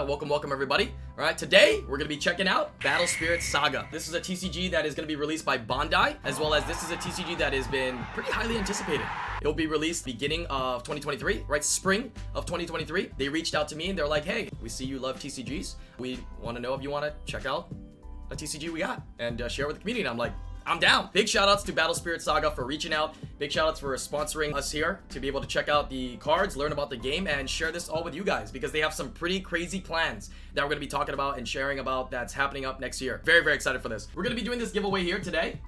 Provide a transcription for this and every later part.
welcome everybody. All right, today we're gonna be checking out Battle Spirit Saga. This is a TCG that is gonna be released by Bandai, as well as this is a TCG that has been pretty highly anticipated. It will be released beginning of 2023, right? Spring of 2023. They reached out to me and they're like, hey, we see you love TCGs. We want to know if you want to check out a TCG we got and share with the community. And I'm like, I'm down. Big shout outs to Battle Spirit Saga for reaching out. Big shout outs for sponsoring us here to be able to check out the cards, learn about the game, and share this all with you guys because they have some pretty crazy plans that we're going to be talking about and sharing about that's happening up next year. Very, very excited for this. We're going to be doing this giveaway here today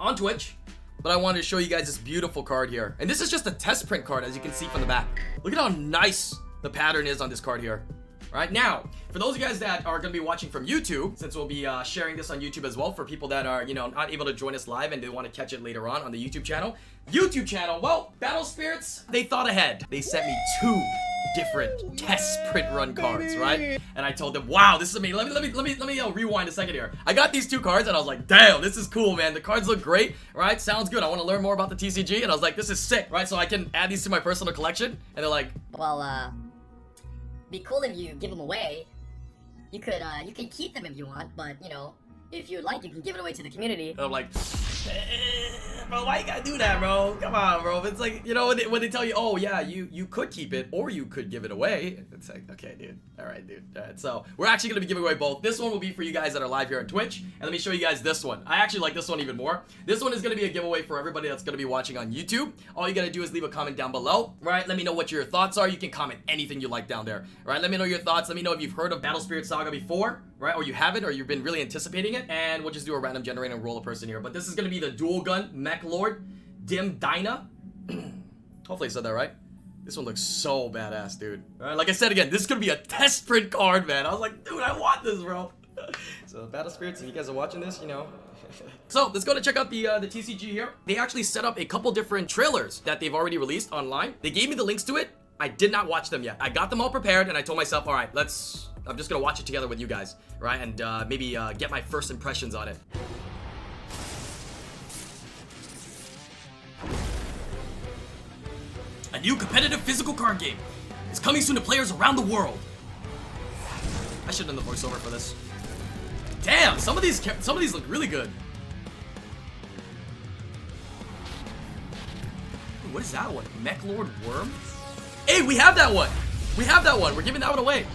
on Twitch, but I wanted to show you guys this beautiful card here. And this is just a test print card, as you can see from the back. Look at how nice the pattern is on this card here. Right now, for those of you guys that are going to be watching from YouTube, since we'll be sharing this on YouTube as well for people that are, not able to join us live and they want to catch it later on the YouTube channel. Well, Battle Spirits, they thought ahead. They sent me 2 different test print run cards, right? And I told them, wow, this is amazing. Let me rewind a second here. I got these 2 cards and I was like, damn, this is cool, man. The cards look great, right? Sounds good. I want to learn more about the TCG. And I was like, this is sick, right? So I can add these to my personal collection. And they're like, well, be cool if you give them away. You could keep them if you want, but if you'd like, you can give it away to the community. And I'm like, bro, why you gotta do that, bro? Come on, bro. It's like, when they tell you, oh yeah, you could keep it or you could give it away. It's like, okay, dude. All right, dude. All right, so we're actually gonna be giving away both. This one will be for you guys that are live here on Twitch, and let me show you guys this one. I actually like this one even more. This one is gonna be a giveaway for everybody that's gonna be watching on YouTube. All you gotta do is leave a comment down below, right? Let me know what your thoughts are. You can comment anything you like down there, right? Let me know your thoughts. Let me know if you've heard of Battle Spirit Saga before, right? Or you haven't, or you've been really anticipating it. And we'll just do a random generator and roll a person here. But this is gonna be the dual gun Mech Lord Dim Dyna. Hopefully I said that right. This one looks so badass, dude. Alright, like I said again, this is gonna be a test print card, man. I was like, dude, I want this, bro. So Battle Spirits, if you guys are watching this, So let's go to check out the TCG here. They actually set up a couple different trailers that they've already released online. They gave me the links to it. I did not watch them yet. I got them all prepared and I told myself, all right, I'm just gonna watch it together with you guys, right? And maybe get my first impressions on it. A new competitive physical card game is coming soon to players around the world. I should have done the voiceover for this. Damn, some of these look really good. Ooh, what is that one? Mech Lord Worm? Hey, we have that one. We're giving that one away.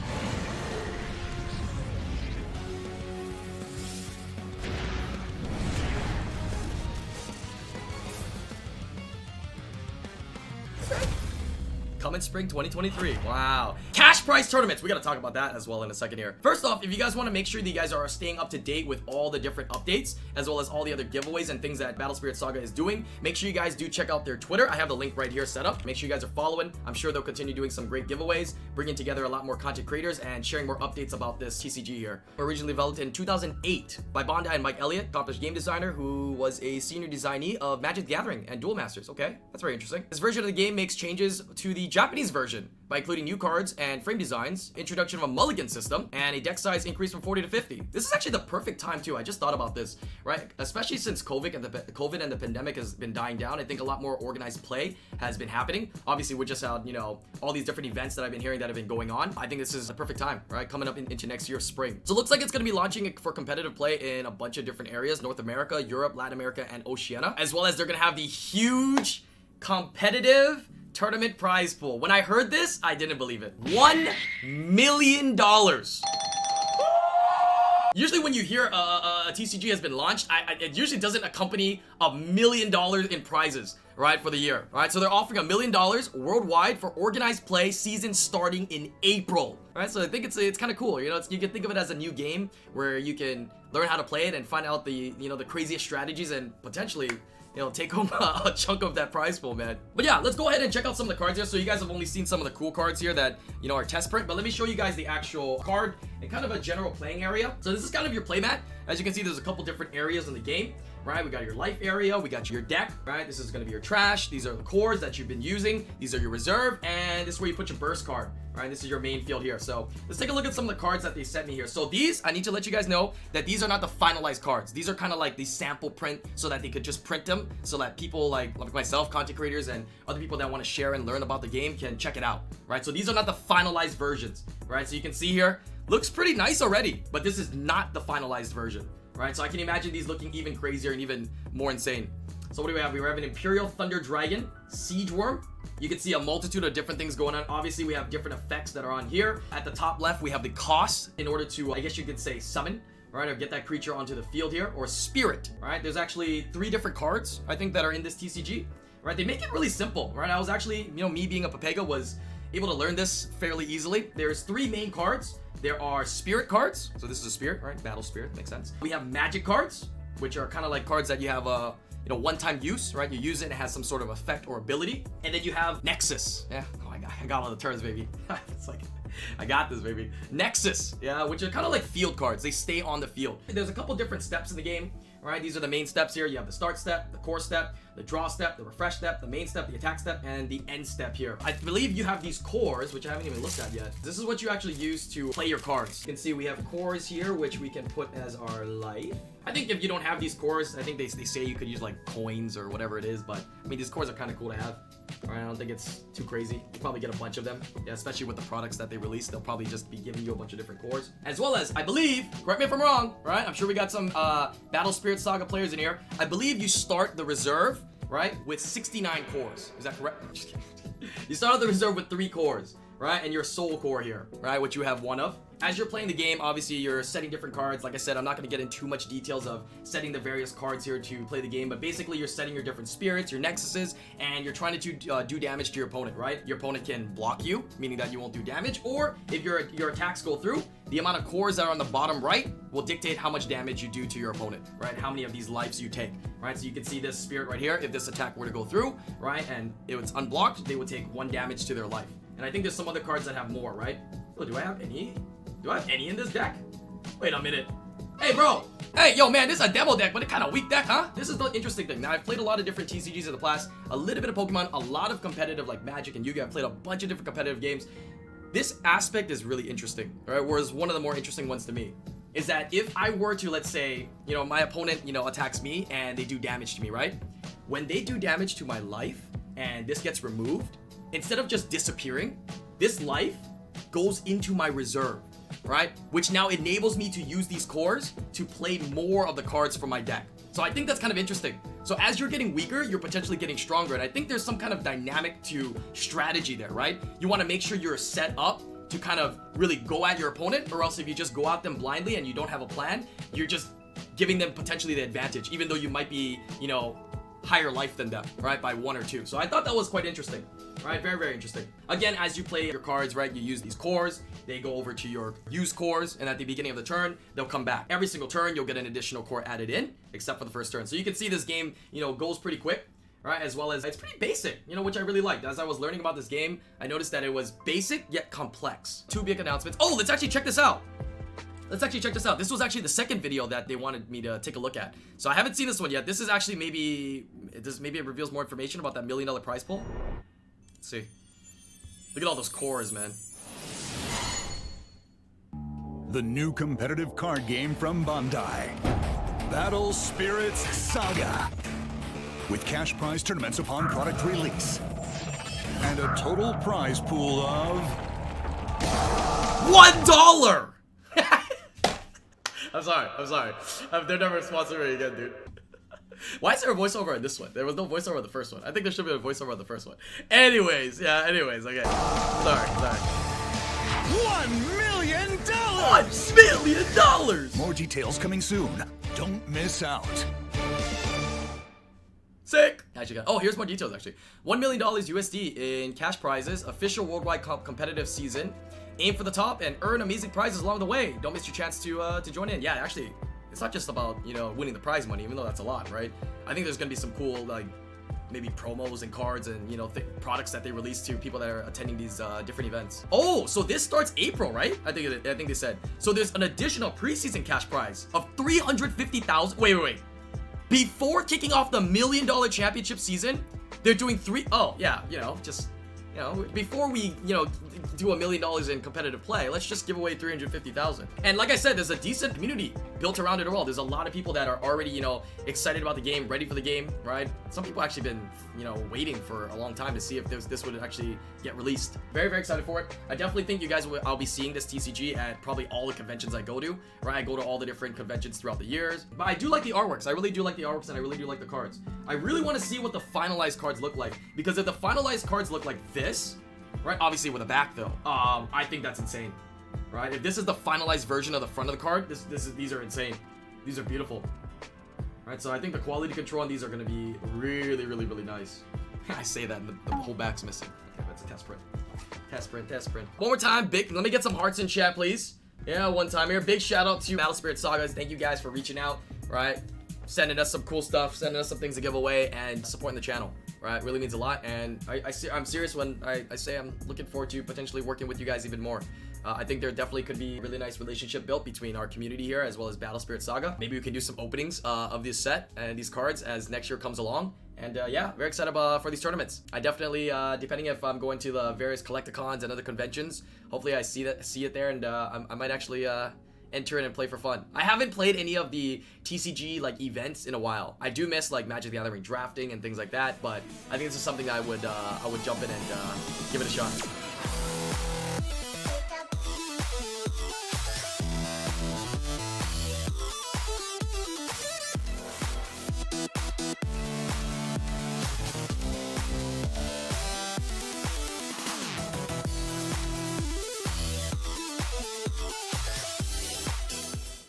Coming spring 2023. Wow. Cash prize tournaments. We got to talk about that as well in a second here. First off, if you guys want to make sure that you guys are staying up to date with all the different updates, as well as all the other giveaways and things that Battle Spirit Saga is doing, make sure you guys do check out their Twitter. I have the link right here set up. Make sure you guys are following. I'm sure they'll continue doing some great giveaways, bringing together a lot more content creators and sharing more updates about this TCG here. Originally developed in 2008 by Bandai and Mike Elliott, accomplished game designer who was a senior designee of Magic the Gathering and Duel Masters. Okay, that's very interesting. This version of the game makes changes to the Japanese version by including new cards and frame designs, introduction of a mulligan system, and a deck size increase from 40 to 50. This is actually the perfect time too. I just thought about this, right? Especially since COVID and the pandemic has been dying down. I think a lot more organized play has been happening. Obviously, we just had, all these different events that I've been hearing that have been going on. I think this is a perfect time, right? Coming up into next year's spring. So it looks like it's going to be launching it for competitive play in a bunch of different areas: North America, Europe, Latin America, and Oceania, as well as they're going to have the huge competitive tournament prize pool. When I heard this, I didn't believe it. $1 million. Usually when you hear a TCG has been launched, it usually doesn't accompany $1 million in prizes, right, for the year. All right, so they're offering $1 million worldwide for organized play season starting in April. All right, so I think it's kind of cool. You can think of it as a new game where you can learn how to play it and find out the the craziest strategies and potentially take home a chunk of that prize pool, man. But yeah, let's go ahead and check out some of the cards here. So you guys have only seen some of the cool cards here that, are test print, but let me show you guys the actual card and kind of a general playing area. So this is kind of your playmat. As you can see, there's a couple different areas in the game, right? We got your life area, we got your deck, right? This is gonna be your trash. These are the cores that you've been using. These are your reserve, and this is where you put your burst card. Alright, this is your main field here. So let's take a look at some of the cards that they sent me here. So these, I need to let you guys know that these are not the finalized cards. These are kind of like the sample print so that they could just print them so that people like myself, content creators, and other people that want to share and learn about the game can check it out. Right? So these are not the finalized versions. Right? So you can see here, looks pretty nice already, but this is not the finalized version. Right? So I can imagine these looking even crazier and even more insane. So what do we have? We have an Imperial Thunder Dragon, Siege Worm. You can see a multitude of different things going on. Obviously, we have different effects that are on here. At the top left, we have the cost in order to, I guess you could say, summon, right? Or get that creature onto the field here, or spirit, right? There's actually 3 different cards, I think, that are in this TCG, right? They make it really simple, right? I was actually, me being a Papega was able to learn this fairly easily. There's 3 main cards. There are spirit cards. So this is a spirit, right? Battle spirit, makes sense. We have magic cards, which are kind of like cards that you have one-time use, right? You use it and it has some sort of effect or ability. And then you have Nexus. Yeah, oh, I got all the turns, baby. It's like, I got this, baby. Nexus, yeah, which are kind of like field cards. They stay on the field. There's a couple different steps in the game, right? These are the main steps here. You have the start step, the core step, the draw step, the refresh step, the main step, the attack step, and the end step here. I believe you have these cores, which I haven't even looked at yet. This is what you actually use to play your cards. You can see we have cores here, which we can put as our life. I think if you don't have these cores, I think they say you could use like coins or whatever it is, but I mean, these cores are kind of cool to have. All right, I don't think it's too crazy. You probably get a bunch of them, yeah, especially with the products that they release. They'll probably just be giving you a bunch of different cores, as well as, I believe, correct me if I'm wrong, right? I'm sure we got some Battle Spirit Saga players in here. I believe you start the reserve, right, with 69 cores. Is that correct? I'm just kidding. You start out the reserve with 3 cores, right, and your soul core here, right, which you have 1 of. As you're playing the game, obviously you're setting different cards. Like I said, I'm not going to get into too much details of setting the various cards here to play the game, but basically you're setting your different spirits, your nexuses, and you're trying to do damage to your opponent, right? Your opponent can block you, meaning that you won't do damage, or if your attacks go through, the amount of cores that are on the bottom right will dictate how much damage you do to your opponent, right? How many of these lives you take, right? So you can see this spirit right here. If this attack were to go through, right, and it was unblocked, they would take 1 damage to their life. And I think there's some other cards that have more, right? Oh, do I have any? Do I have any in this deck? Wait a minute. Hey, bro. Hey, yo, man, this is a demo deck, but it kind of weak deck, huh? This is the interesting thing. Now, I've played a lot of different TCGs in the past, a little bit of Pokemon, a lot of competitive like Magic and Yu-Gi-Oh! I've played a bunch of different competitive games. This aspect is really interesting, right? Whereas one of the more interesting ones to me is that if I were to, let's say, my opponent, attacks me and they do damage to me, right? When they do damage to my life and this gets removed, instead of just disappearing, this life goes into my reserve, right? Which now enables me to use these cores to play more of the cards from my deck. So I think that's kind of interesting. So as you're getting weaker, you're potentially getting stronger. And I think there's some kind of dynamic to strategy there, right? You want to make sure you're set up to kind of really go at your opponent, or else if you just go at them blindly and you don't have a plan, you're just giving them potentially the advantage, even though you might be, higher life than them, right? By 1 or 2. So I thought that was quite interesting. Right, very, very interesting. Again, as you play your cards, right, you use these cores, they go over to your use cores, and at the beginning of the turn, they'll come back. Every single turn, you'll get an additional core added in, except for the first turn. So you can see this game, goes pretty quick, right, as well as it's pretty basic, which I really liked. As I was learning about this game, I noticed that it was basic yet complex. 2 big announcements. Oh, let's actually check this out. Let's actually check this out. This was actually the second video that they wanted me to take a look at. So I haven't seen this one yet. This is actually maybe it reveals more information about that $1 million prize pool. Let's see. Look at all those cores, man. The new competitive card game from Bandai. Battle Spirits Saga. With cash prize tournaments upon product release. And a total prize pool of $1! I'm sorry. They're never sponsoring me again, dude. Why is there a voiceover on this one? There was no voiceover on the first one. I think there should be a voiceover on the first one. Anyways, okay. Sorry. $1 million! $1 million! More details coming soon. Don't miss out. Sick! Oh, here's more details actually. $1 million USD in cash prizes, official worldwide competitive season. Aim for the top and earn amazing prizes along the way. Don't miss your chance to join in. Yeah, actually, it's not just about, winning the prize money, even though that's a lot, right? I think there's gonna be some cool, like, maybe promos and cards and, products that they release to people that are attending these different events. Oh, so this starts April, right? I think they said. So there's an additional preseason cash prize of $350,000. Wait. Before kicking off the $1 million championship season, they're doing 3. Oh, yeah, just You know, before we, you know, do $1 million in competitive play, let's just give away 350,000. And like I said, there's a decent community built around it all. There's a lot of people that are already, you know, excited about the game, ready for the game, right? Some people actually been, you know, waiting for a long time to see if this would actually get released. Very, very excited for it. I definitely think you guys will, I'll be seeing this TCG at probably all the conventions I go to, right? I go to all the different conventions throughout the years. But I do like the artworks. I really do like the artworks, and I really do like the cards. I really want to see what the finalized cards look like, because if the finalized cards look like this, right? Obviously with a back though. I think that's insane, right? If this is the finalized version of the front of the card, these are insane. These are beautiful, right? So I think the quality control on these are going to be really, really, really nice. I say that, and the whole back's missing. Okay, that's a test print. Test print, test print. One more time, big. Let me get some hearts in chat, please. Yeah, one time here. Big shout out to Battle Spirit Sagas. Thank you guys for reaching out, right? Sending us some cool stuff, sending us some things to give away, and supporting the channel. Right, really means a lot, and I'm serious when I say I'm looking forward to potentially working with you guys even more. I think there definitely could be a really nice relationship built between our community here as well as Battle Spirit Saga. Maybe we can do some openings of this set and these cards as next year comes along. And yeah, very excited for these tournaments. I definitely, depending if I'm going to the various collecticons and other conventions, hopefully I see it there, and I might actually enter in and play for fun. I haven't played any of the TCG like events in a while. I do miss like Magic the Gathering drafting and things like that, but I think this is something I would jump in and give it a shot.